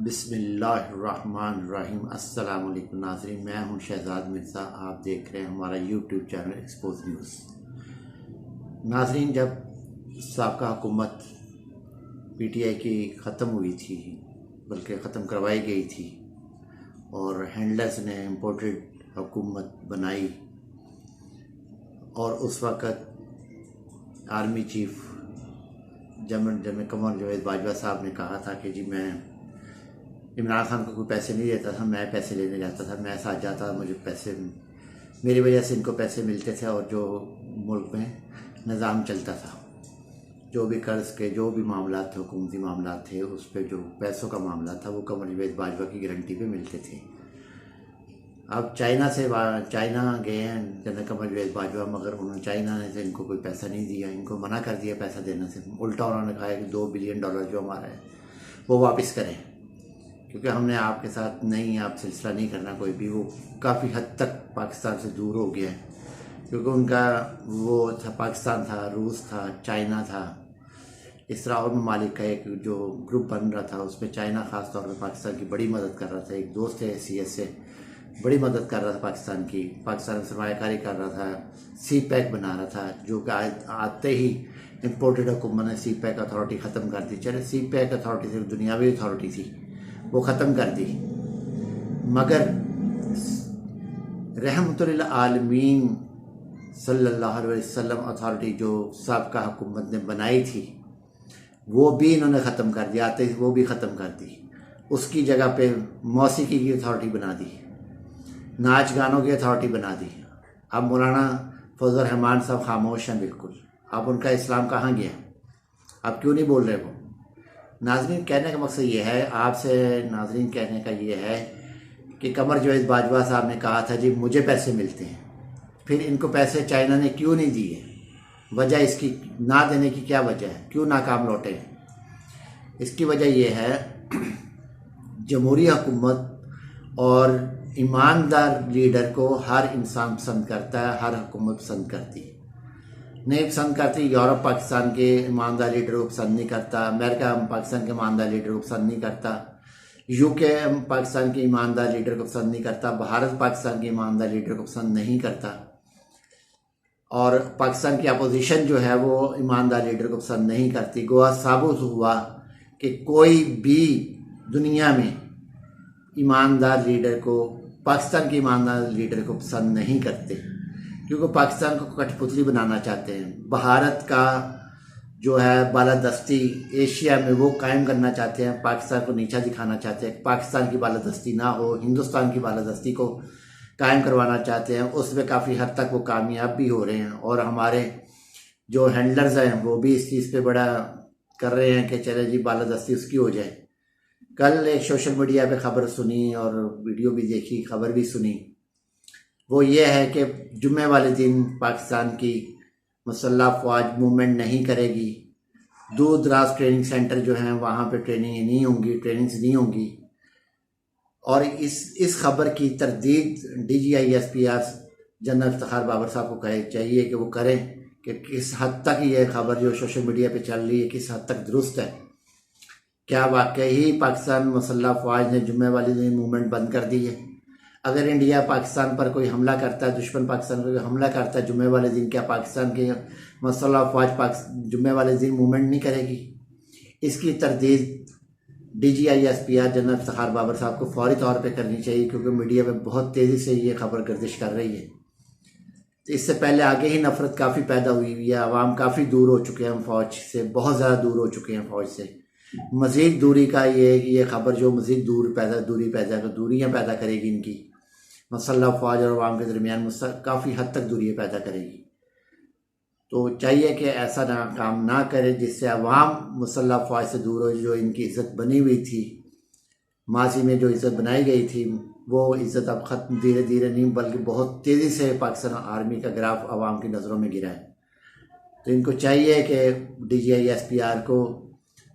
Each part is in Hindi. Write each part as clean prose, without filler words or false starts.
बिस्मिल्लाहिर्रहमानिर्रहीम। अस्सलाम वालेकुम नाज़रीन, मैं हूं शहजाद मिर्ज़ा। आप देख रहे हैं हमारा यूट्यूब चैनल एक्सपोज न्यूज़। नाज़रीन, जब साबका हुकूमत पीटीआई की ख़त्म हुई थी, बल्कि ख़त्म करवाई गई थी और हैंडलर्स ने इम्पोर्टेड हुकूमत बनाई, और उस वक़्त army chief general Qamar Javed Bajwa साहब ने कहा था कि जी मैं इमरान खान को कोई पैसे नहीं देता था, मैं पैसे लेने जाता था, मैं साथ जाता था, मुझे पैसे, मेरी वजह से इनको पैसे मिलते थे और जो मुल्क में निज़ाम चलता था, जो भी कर्ज के जो भी मामला थे, हुकूमती मामला थे, उस पर जो पैसों का मामला था वो कमर जावेद बाजवा की गारंटी पे मिलते थे। अब चाइना गए हैं जनरल कमर जावेद बाजवा, मगर उन्होंने चाइना ने से इनको कोई पैसा नहीं दिया, इनको मना कर दिया पैसा देने से। उल्टा उन्होंने कहा कि $2 बिलियन जो हमारा है वो वापस करें, क्योंकि हमने आपके साथ नहीं, आप सिलसिला नहीं करना कोई भी। वो काफ़ी हद तक पाकिस्तान से दूर हो गया है, क्योंकि उनका वो था, पाकिस्तान था, रूस था, चाइना था, इस तरह और ममालिक का एक जो ग्रुप बन रहा था, उसमें चाइना ख़ास तौर पर पाकिस्तान की बड़ी मदद कर रहा था। एक दोस्त है हैसियत से बड़ी मदद कर रहा था पाकिस्तान की, पाकिस्तान में सरमायाकारी कर रहा था, सी पैक बना रहा था, जो कि आते ही इम्पोर्टेड हुकूमत ने सी पैक अथॉरिटी ख़त्म कर दी। चले, सी पैक अथॉरिटी सिर्फ दुनियावी अथॉरिटी थी, वो ख़त्म कर दी, मगर रहमतुल्लिल आलमीन सल्लल्लाहु अलैहि वसल्लम अथॉरिटी जो साबका हुकूमत ने बनाई थी, वो भी इन्होंने ख़त्म कर दिया, आते ही वो भी ख़त्म कर दी। उसकी जगह पे मौसीकी की अथॉरिटी बना दी, नाच गानों की अथॉरिटी बना दी। अब मौलाना फजल रहमान साहब खामोश हैं बिल्कुल। अब उनका इस्लाम कहाँ गया? अब क्यों नहीं बोल रहे वो? नाज़रीन, कहने का मकसद ये है आपसे, नाज़रीन कहने का ये है कि कमर जावेद बाजवा साहब ने कहा था जी मुझे पैसे मिलते हैं, फिर इनको पैसे चाइना ने क्यों नहीं दिए? वजह इसकी ना देने की क्या वजह है? क्यों नाकाम लौटे? इसकी वजह यह है जमहूरी हुकूमत और ईमानदार लीडर को हर इंसान पसंद करता है, हर हुकूमत पसंद करती है। नहीं पसंद करती, यूरोप पाकिस्तान के ईमानदार लीडर को पसंद नहीं करता, अमेरिका पाकिस्तान के ईमानदार लीडर को पसंद नहीं करता, यूके पाकिस्तान के ईमानदार लीडर को पसंद नहीं करता, भारत पाकिस्तान के ईमानदार लीडर को पसंद नहीं करता, और पाकिस्तान की अपोजिशन जो है वो ईमानदार लीडर को पसंद नहीं करती। गोवा साबित हुआ कि कोई भी दुनिया में ईमानदार लीडर को, पाकिस्तान के ईमानदार लीडर को पसंद नहीं करते, क्योंकि पाकिस्तान को कठपुतली बनाना चाहते हैं। भारत का जो है बालादस्ती एशिया में वो कायम करना चाहते हैं, पाकिस्तान को नीचा दिखाना चाहते हैं, पाकिस्तान की बालादस्ती ना हो, हिंदुस्तान की बालादस्ती को कायम करवाना चाहते हैं। उसमें काफ़ी हद तक वो कामयाब भी हो रहे हैं, और हमारे जो हैंडलर्स हैं वो भी इस चीज़ पे बड़ा कर रहे हैं कि चले जी बालादस्ती उसकी हो जाए। कल एक सोशल मीडिया पे खबर सुनी और वीडियो भी देखी, खबर भी सुनी, वो ये है कि जुम्मे वाले दिन पाकिस्तान की मुसल्लह फ़ौज मूवमेंट नहीं करेगी, दूर दराज ट्रेनिंग सेंटर जो हैं वहाँ पे ट्रेनिंग्स नहीं होंगी। और इस खबर की तरदीद DGISPR जनरल इफ्तिखार बाबर साहब को चाहिए कि वो करें कि किस हद तक ये खबर जो सोशल मीडिया पे चल रही है किस हद तक दुरुस्त है। क्या वाकई ही पाकिस्तान मुसल्लह फ़ौज ने जुम्मे वाले दिन मूवमेंट बंद कर दी है? अगर इंडिया पाकिस्तान पर कोई हमला करता है, दुश्मन पाकिस्तान पर कोई हमला करता है जुम्मे वाले दिन, क्या पाकिस्तान के मुसल्लह फ़ौज जुम्मे वाले दिन मूवमेंट नहीं करेगी? इसकी तरदीद DGISPR जनरल इफ्तिखार बाबर साहब को फौरी तौर पे करनी चाहिए, क्योंकि मीडिया में बहुत तेज़ी से ये खबर गर्दिश कर रही है। तो इससे पहले आगे ही नफरत काफ़ी पैदा हुई है, आवाम काफ़ी दूर हो चुके हैं फ़ौज से, बहुत ज़्यादा दूर हो चुके हैं फ़ौज से। मज़ीद दूरी का ये खबर जो मज़ीद दूरियाँ पैदा करेगी, इनकी मुसल्लह फ़ौज और अवाम के दरमियान काफ़ी हद तक दूरियाँ पैदा करेगी। तो चाहिए कि ऐसा काम ना करे जिससे अवाम मुसल्लह फ़ौज से दूर हो। जो इनकी इज़्ज़त बनी हुई थी, माजी में जो इज़्ज़त बनाई गई थी, वो इज़्ज़त अब ख़त्म, धीरे धीरे नहीं बल्कि बहुत तेज़ी से पाकिस्तान आर्मी का ग्राफ अवाम की नज़रों में गिरा है। तो इनको चाहिए कि DGISPR को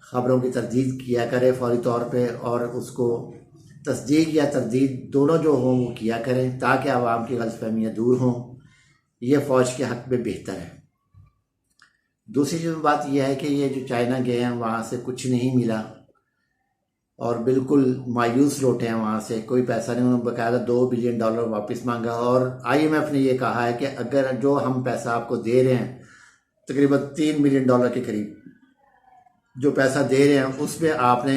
ख़बरों की तरदीद किया करे फौरी तौर पे, और उसको तस्दीक या तरदीद दोनों जो हों वो किया करें, ताकि आवाम की गलतफ़हमियाँ दूर हों। ये फ़ौज के हक़ में बेहतर है। दूसरी जो बात यह है कि ये जो चाइना गए हैं वहाँ से कुछ नहीं मिला, और बिल्कुल मायूस लौटे हैं वहाँ से, कोई पैसा नहीं। उन्होंने बकायदा $2 बिलियन वापस मांगा और IMF ने ये कहा है कि अगर जो हम पैसा आपको दे रहे हैं तकरीबन $3 बिलियन के करीब जो पैसा दे रहे हैं उसमें आपने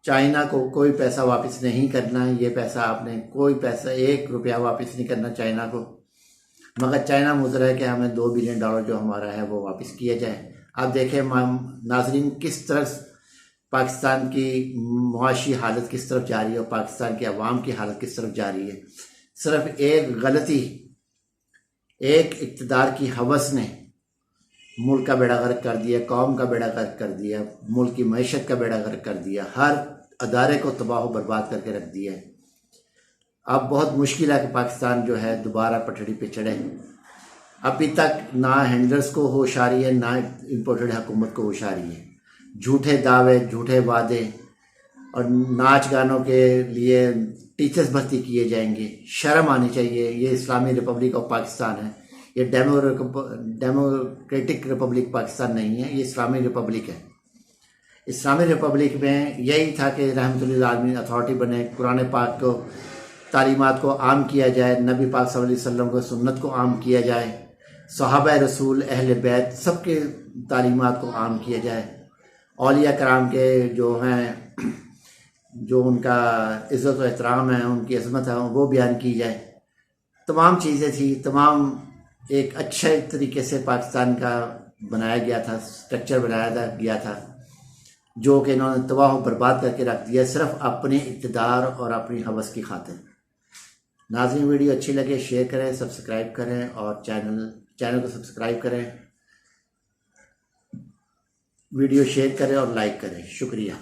चाइना को कोई पैसा वापस नहीं करना। ये पैसा आपने कोई पैसा ₹1 वापस नहीं करना चाइना को, मगर चाइना मुज़र है कि हमें $2 बिलियन जो हमारा है वो वापस किया जाए। आप देखें नाज़रीन किस तरह पाकिस्तान की मुआशी हालत किस तरफ जा रही है और पाकिस्तान के अवाम की हालत किस तरफ जा रही है। सिर्फ एक गलती, एक इक़्तिदार की हवस ने मुल्क का बेड़ा गर्क कर दिया, कौम का बेड़ा गर्क कर दिया, मुल्क की मईशत का बेड़ा गर्क कर दिया, हर अदारे को तबाह बर्बाद करके रख दिया। अब बहुत मुश्किल है कि पाकिस्तान जो है दोबारा पटड़ी पे चढ़े। अभी तक ना हैंडलर्स को होश आ रही है, ना इम्पोर्टेड हुकूमत को होश आ रही है। झूठे दावे, झूठे वादे और नाच गानों के लिए टीचर्स भर्ती किए जाएंगे। शर्म आनी चाहिए। ये इस्लामी रिपब्लिक ऑफ पाकिस्तान है, ये डेमोक्रेटिक रिपब्लिक पाकिस्तान नहीं है, ये इस्लामी रिपब्लिक है। इस्लामी रिपब्लिक में यही था कि रहमतुल्लिल आलमीन अथॉरिटी बने, कुरान पाक को तालीमात को आम किया जाए, नबी पाक सल्लल्लाहु अलैहि वसल्लम को सुन्नत को आम किया जाए, सहाबा रसूल अहले बैत सबके तालीमात को आम किया जाए, औलिया कराम के जो हैं, जो उनका इज़्ज़त व एहतराम है, उनकी अज़मत है, वो बयान की जाए। तमाम चीज़ें थी, तमाम एक अच्छे तरीके से पाकिस्तान का बनाया गया था, स्ट्रक्चर बनाया गया था, जो कि इन्होंने तबाह बर्बाद करके रख दिया सिर्फ अपने इक़्तिदार और अपनी हवस की खातिर। नाज़रीन, वीडियो अच्छी लगे शेयर करें, सब्सक्राइब करें और चैनल को सब्सक्राइब करें, वीडियो शेयर करें और लाइक करें। शुक्रिया।